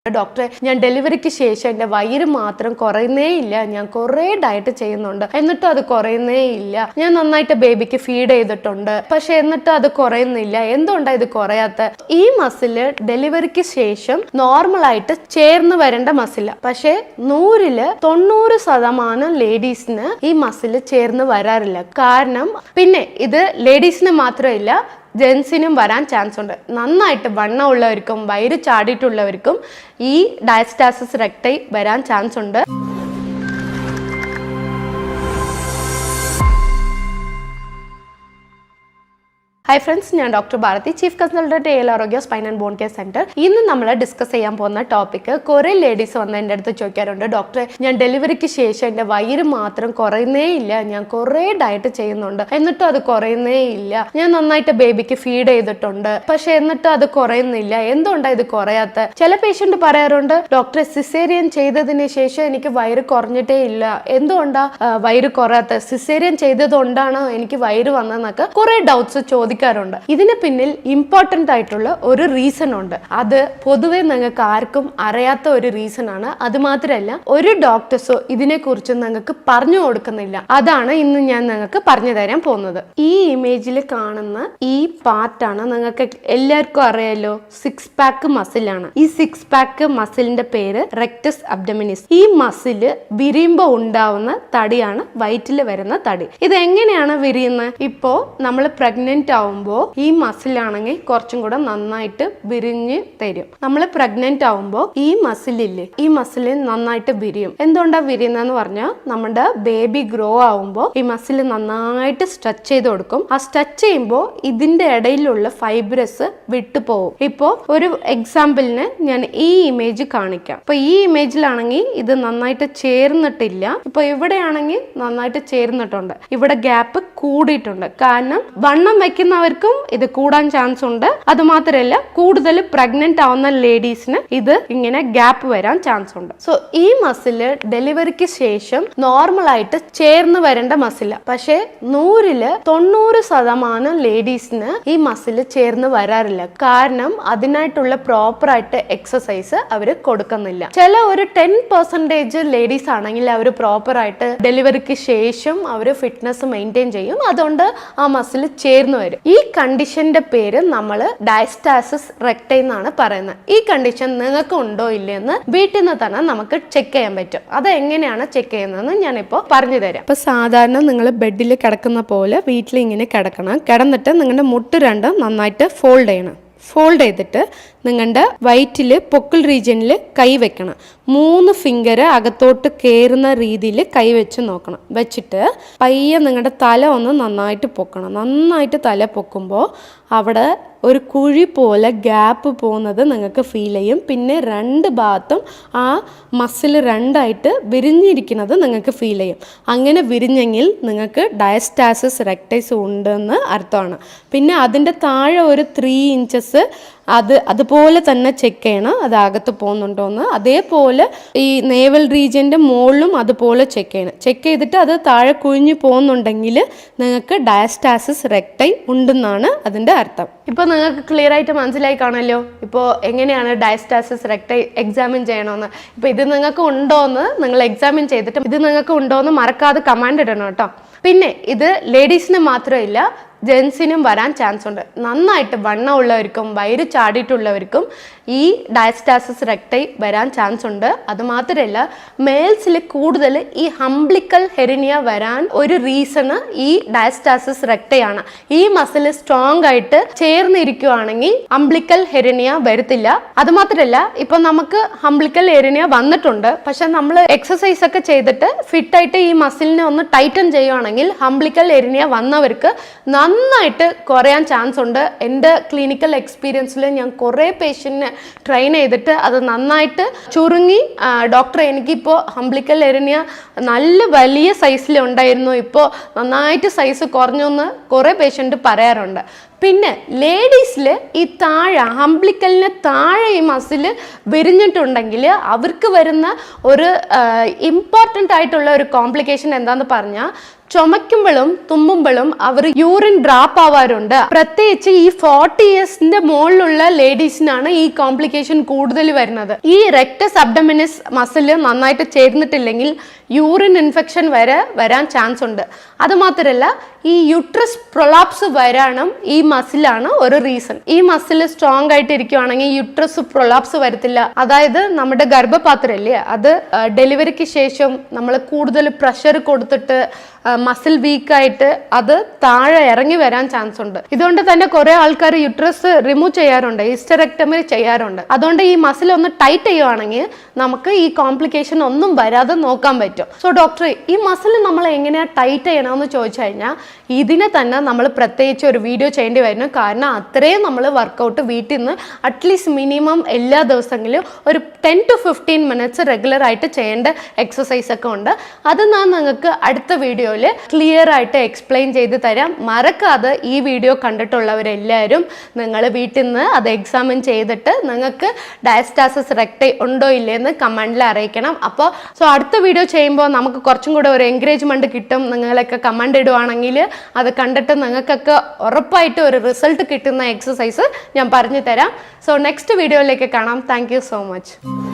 ഡോക്ടറെ, ഞാൻ ഡെലിവറിക്ക് ശേഷം എൻ്റെ വയറ് മാത്രം കുറയുന്നേ ഇല്ല. ഞാൻ കുറേ ഡയറ്റ് ചെയ്യുന്നുണ്ട്, എന്നിട്ടും അത് കുറയുന്നേ ഇല്ല. ഞാൻ നന്നായിട്ട് ബേബിക്ക് ഫീഡ് ചെയ്തിട്ടുണ്ട്, പക്ഷെ എന്നിട്ടും അത് കുറയുന്നില്ല. എന്തുകൊണ്ടാണ് ഇത് കുറയാത്ത? ഈ മസില് ഡെലിവറിക്ക് ശേഷം നോർമലായിട്ട് ചേർന്ന് വരേണ്ട മസില, പക്ഷെ 100% ലേഡീസിന് ഈ മസില് ചേർന്ന് വരാറില്ല. കാരണം പിന്നെ ഇത് ലേഡീസിന് മാത്രമില്ല, ജെൻസിനും വരാൻ ചാൻസ് ഉണ്ട്. നന്നായിട്ട് വണ്ണം ഉള്ളവർക്കും വയറ് ചാടിയിട്ടുള്ളവർക്കും ഈ ഡയസ്റ്റാസിസ് റെക്ടൈ വരാൻ ചാൻസ് ഉണ്ട്. ഹായ് ഫ്രണ്ട്സ്, ഞാൻ doctor Bharathi, chief consultant AL Arogya spine and bone care centre. ഇന്ന് നമ്മൾ ഡിസ്കസ് ചെയ്യാൻ പോകുന്ന ടോപ്പിക്, കുറേ ലേഡീസ് വന്ന് എൻ്റെ അടുത്ത് ചോദിക്കാറുണ്ട്, ഡോക്ടറെ, ഞാൻ ഡെലിവറിക്ക് ശേഷം എൻ്റെ വയറ് മാത്രം കുറയുന്നേ ഇല്ല. ഞാൻ കുറേ ഡയറ്റ് ചെയ്യുന്നുണ്ട്, എന്നിട്ടും അത് കുറയുന്നേ ഇല്ല. ഞാൻ നന്നായിട്ട് ബേബിക്ക് ഫീഡ് ചെയ്തിട്ടുണ്ട്, പക്ഷെ എന്നിട്ടും അത് കുറയുന്നില്ല. എന്തുകൊണ്ടാണ് ഇത് കുറയാത്ത? ചില പേഷ്യന്റ് പറയാറുണ്ട്, ഡോക്ടറെ, സിസേറിയൻ ചെയ്തതിന് ശേഷം എനിക്ക് വയറ് കുറഞ്ഞിട്ടേ ഇല്ല. എന്തുകൊണ്ടാ വയറ് കുറയാത്ത? സിസേറിയൻ ചെയ്തതുകൊണ്ടാണോ എനിക്ക് വയറ് വന്നതെന്നൊക്കെ കുറെ ഡൗട്ട്സ് ചോദിക്കാറുണ്ട്. ഇതിന് പിന്നിൽ ഇമ്പോർട്ടന്റ് ആയിട്ടുള്ള ഒരു റീസൺ ഉണ്ട്. അത് പൊതുവെ നിങ്ങൾക്ക് ആർക്കും അറിയാത്ത ഒരു റീസൺ ആണ്. അത് മാത്രമല്ല, ഒരു ഡോക്ടേഴ്സോ ഇതിനെ കുറിച്ച് നിങ്ങൾക്ക് പറഞ്ഞു കൊടുക്കുന്നില്ല. അതാണ് ഇന്ന് ഞാൻ നിങ്ങൾക്ക് പറഞ്ഞു തരാൻ പോകുന്നത്. ഈ ഇമേജിൽ കാണുന്ന ഈ പാർട്ടാണ് നിങ്ങൾക്ക് എല്ലാവർക്കും അറിയാലോ, 6 പാക്ക് മസിലാണ്. ഈ 6 പാക്ക് മസിലിന്റെ പേര് റെക്ടസ് അബ്ഡമിനിസ്. ഈ മസില് വിരിയുമ്പോ ഉണ്ടാവുന്ന തടിയാണ് വയറ്റിൽ വരുന്ന തടി. ഇത് എങ്ങനെയാണ് വിരിയുന്നത്? ഇപ്പോ നമ്മൾ പ്രഗ്നന്റ് ആവുമ്പോ ഈ മസിലാണെങ്കിൽ കുറച്ചും കൂടെ നന്നായിട്ട് വിരിഞ്ഞ് തരും. നമ്മൾ പ്രഗ്നന്റ് ആവുമ്പോ ഈ മസിലില്ലേ, ഈ മസില് നന്നായിട്ട് വിരിയും. എന്തുകൊണ്ടാ വിരിയുന്നതെന്ന് പറഞ്ഞാൽ, നമ്മുടെ ബേബി ഗ്രോ ആവുമ്പോ ഈ മസില് നന്നായിട്ട് സ്ട്രെച്ച് ചെയ്ത് കൊടുക്കും. ആ സ്ട്രെച്ച് ചെയ്യുമ്പോൾ ഇതിന്റെ ഇടയിലുള്ള ഫൈബ്രസ് വിട്ടുപോകും. ഇപ്പോ ഒരു എക്സാമ്പിളിന് ഞാൻ ഈ ഇമേജ് കാണിക്കാം. ഇപ്പൊ ഈ ഇമേജിലാണെങ്കിൽ ഇത് നന്നായിട്ട് ചേർന്നിട്ടില്ല. ഇപ്പൊ ഇവിടെയാണെങ്കിൽ നന്നായിട്ട് ചേർന്നിട്ടുണ്ട്. ഇവിടെ ഗ്യാപ്പ് കൂടിയിട്ടുണ്ട്. കാരണം വണ്ണം വെക്കുന്നവർക്കും ഇത് കൂടാൻ ചാൻസ് ഉണ്ട്. അത് മാത്രമല്ല, കൂടുതൽ പ്രഗ്നന്റ് ആവുന്ന ലേഡീസിന് ഇത് ഇങ്ങനെ ഗ്യാപ്പ് വരാൻ ചാൻസ് ഉണ്ട്. സോ ഈ മസില് ഡെലിവറിക്ക് ശേഷം നോർമലായിട്ട് ചേർന്ന് വരേണ്ട മസില, പക്ഷെ 100% ലേഡീസിന് ഈ മസില് ചേർന്ന് വരാറില്ല. കാരണം അതിനായിട്ടുള്ള പ്രോപ്പറായിട്ട് എക്സസൈസ് അവര് കൊടുക്കുന്നില്ല. ചില ഒരു 10% ലേഡീസ് ആണെങ്കിൽ അവർ പ്രോപ്പറായിട്ട് ഡെലിവറിക്ക് ശേഷം അവര് ഫിറ്റ്നസ് മെയിൻറ്റെയിൻ ചെയ്യും. അതുകൊണ്ട് ആ മസിൽ ചേർന്ന് വരും. ഈ കണ്ടീഷന്റെ പേര് നമ്മൾ ഡയസ്റ്റാസിസ് റെക്ടൈ എന്നാണ് പറയുന്നത്. ഈ കണ്ടീഷൻ നിങ്ങൾക്ക് ഉണ്ടോ ഇല്ലെന്ന് വീട്ടിൽ നിന്ന് തന്നെ നമുക്ക് ചെക്ക് ചെയ്യാൻ പറ്റും. അത് എങ്ങനെയാണ് ചെക്ക് ചെയ്യുന്നതെന്ന് ഞാനിപ്പോൾ പറഞ്ഞു തരാം. ഇപ്പൊ സാധാരണ നിങ്ങൾ ബെഡിൽ കിടക്കുന്ന പോലെ വീട്ടിൽ ഇങ്ങനെ കിടക്കണം. കിടന്നിട്ട് നിങ്ങളുടെ മുട്ട് രണ്ടും നന്നായിട്ട് ഫോൾഡ് ചെയ്യണം. ഫോൾഡ് ചെയ്തിട്ട് നിങ്ങളുടെ വയറ്റിൽ പൊക്കിൾ റീജിയനിൽ കൈ വെക്കണം. 3 ഫിംഗർ അകത്തോട്ട് കയറുന്ന രീതിയിൽ കൈ വെച്ച് നോക്കണം. വെച്ചിട്ട് പയ്യെ നിങ്ങളുടെ തല ഒന്ന് നന്നായിട്ട് പൊക്കണം. നന്നായിട്ട് തല പൊക്കുമ്പോൾ അവിടെ ഒരു കുഴി പോലെ ഗ്യാപ്പ് പോകുന്നത് നിങ്ങൾക്ക് ഫീൽ ചെയ്യും. പിന്നെ 2 ഭാഗത്തും ആ മസിൽ 2ആയിട്ട് വിരിഞ്ഞിരിക്കുന്നത് നിങ്ങൾക്ക് ഫീൽ ചെയ്യും. അങ്ങനെ വിരിഞ്ഞെങ്കിൽ നിങ്ങൾക്ക് ഡയസ്റ്റാസിസ് റെക്ടൈസ് ഉണ്ടെന്ന് അർത്ഥമാണ്. പിന്നെ അതിൻ്റെ താഴെ ഒരു 3 ഇഞ്ചസ് അതുപോലെ തന്നെ ചെക്ക് ചെയ്യണം, അത് അകത്ത് പോകുന്നുണ്ടോയെന്ന്. അതേപോലെ ഈ നേവൽ റീജിയൻ്റെ മുകളിലും അതുപോലെ ചെക്ക് ചെയ്യണം. ചെക്ക് ചെയ്തിട്ട് അത് താഴെ കുഴിഞ്ഞു പോകുന്നുണ്ടെങ്കിൽ നിങ്ങൾക്ക് ഡയസ്റ്റാസിസ് റെക്ടൈ ഉണ്ടെന്നാണ് അതിൻ്റെ അർത്ഥം. ഇപ്പോൾ നിങ്ങൾക്ക് ക്ലിയർ ആയിട്ട് മനസ്സിലായി കാണല്ലോ ഇപ്പോൾ എങ്ങനെയാണ് ഡയസ്റ്റാസിസ് റെക്ടൈ എക്സാമിൻ ചെയ്യണമെന്ന്. ഇപ്പോൾ ഇത് നിങ്ങൾക്ക് ഉണ്ടോയെന്ന് നിങ്ങൾ എക്സാമിൻ ചെയ്തിട്ട് ഇത് നിങ്ങൾക്ക് ഉണ്ടോയെന്ന് മറക്കാതെ കമാൻഡ് ഇടണം കേട്ടോ. പിന്നെ ഇത് ലേഡീസിന് മാത്രമില്ല, ജെൻസിനും വരാൻ ചാൻസ് ഉണ്ട്. നന്നായിട്ട് വണ്ണം ഉള്ളവർക്കും വയറ് ചാടിയിട്ടുള്ളവർക്കും ഈ ഡയസ്റ്റാസിസ് റെക്ടൈ വരാൻ ചാൻസ് ഉണ്ട്. അതുമാത്രമല്ല, മെയിൽസിൽ കൂടുതൽ ഈ ഹംബ്ലിക്കൽ ഹെറിനിയ വരാൻ ഒരു റീസണ് ഈ ഡയസ്റ്റാസിസ് റെക്ടൈ ആണ്. ഈ മസിൽ സ്ട്രോങ് ആയിട്ട് ചേർന്നിരിക്കുകയാണെങ്കിൽ ഹംബ്ലിക്കൽ ഹെറിനിയ വരത്തില്ല. അതുമാത്രമല്ല, ഇപ്പൊ നമുക്ക് ഹംബ്ലിക്കൽ ഹെറിനിയ വന്നിട്ടുണ്ട്, പക്ഷെ നമ്മൾ എക്സസൈസ് ഒക്കെ ചെയ്തിട്ട് ഫിറ്റായിട്ട് ഈ മസിലിനെ ഒന്ന് ടൈറ്റൻ ചെയ്യുകയാണെങ്കിൽ ഹംബ്ലിക്കൽ ഹെറിനിയ വന്നവർക്ക് നന്നായിട്ട് കുറയാൻ ചാൻസ് ഉണ്ട്. എൻ്റെ ക്ലിനിക്കൽ എക്സ്പീരിയൻസിൽ ഞാൻ കുറേ പേഷ്യൻറ്റിനെ ട്രെയിൻ ചെയ്തിട്ട് അത് നന്നായിട്ട് ചുരുങ്ങി, ഡോക്ടറെ, എനിക്കിപ്പോൾ ഹംബ്ലിക്കൽ ഹെറിനിയ നല്ല വലിയ സൈസിലുണ്ടായിരുന്നു, ഇപ്പോൾ നന്നായിട്ട് സൈസ് കുറഞ്ഞു എന്ന് കുറേ പേഷ്യൻറ്റ് പറയാറുണ്ട്. പിന്നെ ലേഡീസിൽ ഈ താഴെ അംബ്ലിക്കലിന് താഴെ ഈ മസിൽ വിരിഞ്ഞിട്ടുണ്ടെങ്കിൽ അവർക്ക് വരുന്ന ഒരു ഇമ്പോർട്ടൻ്റ് ആയിട്ടുള്ള ഒരു കോംപ്ലിക്കേഷൻ എന്താന്ന് പറഞ്ഞാൽ ചുമയ്ക്കുമ്പോഴും തുമ്മുമ്പോഴും അവർ യൂറിൻ ഡ്രാപ്പ് ആവാറുണ്ട്. പ്രത്യേകിച്ച് ഈ 40 ഇയേഴ്സിന്റെ മുകളിലുള്ള ലേഡീസിനാണ് ഈ കോംപ്ലിക്കേഷൻ കൂടുതൽ വരുന്നത്. ഈ റെക്ടസ് അബ്ഡമിനിസ് മസിൽ നന്നായിട്ട് ചേർന്നിട്ടില്ലെങ്കിൽ യൂറിൻ ഇൻഫെക്ഷൻ വരെ വരാൻ ചാൻസ് ഉണ്ട്. അതുമാത്രമല്ല ഈ യൂട്രസ് പ്രൊലാപ്സ് വരാനും ഈ മസിലാണ് ഒരു റീസൺ. ഈ മസിൽ സ്ട്രോങ് ആയിട്ട് ഇരിക്കുവാണെങ്കിൽ യൂട്രസ് പ്രൊലാപ്സ് വരത്തില്ല. അതായത് നമ്മുടെ ഗർഭപാത്രം ഇല്ലേ, അത് ഡെലിവറിക്ക് ശേഷം നമ്മൾ കൂടുതൽ പ്രഷർ കൊടുത്തിട്ട് മസിൽ വീക്കായിട്ട് അത് താഴെ ഇറങ്ങി വരാൻ ചാൻസ് ഉണ്ട്. ഇതുകൊണ്ട് തന്നെ കുറെ ആൾക്കാർ യൂട്രസ് റിമൂവ് ചെയ്യാറുണ്ട്, ഹിസ്റ്ററെക്ടമി ചെയ്യാറുണ്ട്. അതുകൊണ്ട് ഈ മസിൽ ഒന്ന് ടൈറ്റ് ചെയ്യുവാണെങ്കിൽ നമുക്ക് ഈ കോംപ്ലിക്കേഷൻ ഒന്നും വരാതെ നോക്കാൻ പറ്റും. സോ ഡോക്ടർ, ഈ മസിൽ നമ്മൾ എങ്ങനെയാ ടൈറ്റ് ചെയ്യണമെന്ന് ചോദിച്ചു കഴിഞ്ഞാൽ ഇതിനെ തന്നെ നമ്മൾ പ്രത്യേകിച്ച് ഒരു വീഡിയോ ചെയ്യേണ്ടി വരുന്നു. കാരണം അത്രയും നമ്മൾ വർക്കൗട്ട് വീട്ടിൽ നിന്ന് അറ്റ്ലീസ്റ്റ് മിനിമം എല്ലാ ദിവസങ്ങളിലും ഒരു 10 to 15 മിനിറ്റ്സ് റെഗുലർ ആയിട്ട് ചെയ്യേണ്ട എക്സസൈസ് ഒക്കെ ഉണ്ട്. അത് ഞാൻ നിങ്ങൾക്ക് അടുത്ത വീഡിയോയിൽ ക്ലിയർ ആയിട്ട് എക്സ്പ്ലെയിൻ ചെയ്ത് തരാം. മറക്കാതെ ഈ വീഡിയോ കണ്ടിട്ടുള്ളവരെല്ലാവരും നിങ്ങൾ വീട്ടിൽ നിന്ന് അത് എക്സാമിൻ ചെയ്തിട്ട് നിങ്ങൾക്ക് ഡയസ്റ്റാസിസ് റെക്ടൈ ഉണ്ടോ ഇല്ലേന്ന് കമൻറ്റിൽ അറിയിക്കണം. അപ്പോൾ അടുത്ത വീഡിയോ ചെയ്യുമ്പോൾ നമുക്ക് കുറച്ചും കൂടെ ഒരു എൻകറേജ്മെൻറ്റ് കിട്ടും. നിങ്ങളൊക്കെ കമൻറ്റ് ഇടുവാണെങ്കിൽ അത് കണ്ടിട്ട് നിങ്ങൾക്കൊക്കെ ഉറപ്പായിട്ട് ഒരു റിസൾട്ട് കിട്ടുന്ന എക്സസൈസ് ഞാൻ പറഞ്ഞു തരാം. നെക്സ്റ്റ് വീഡിയോയിലേക്ക് കാണാം. Thank you so much.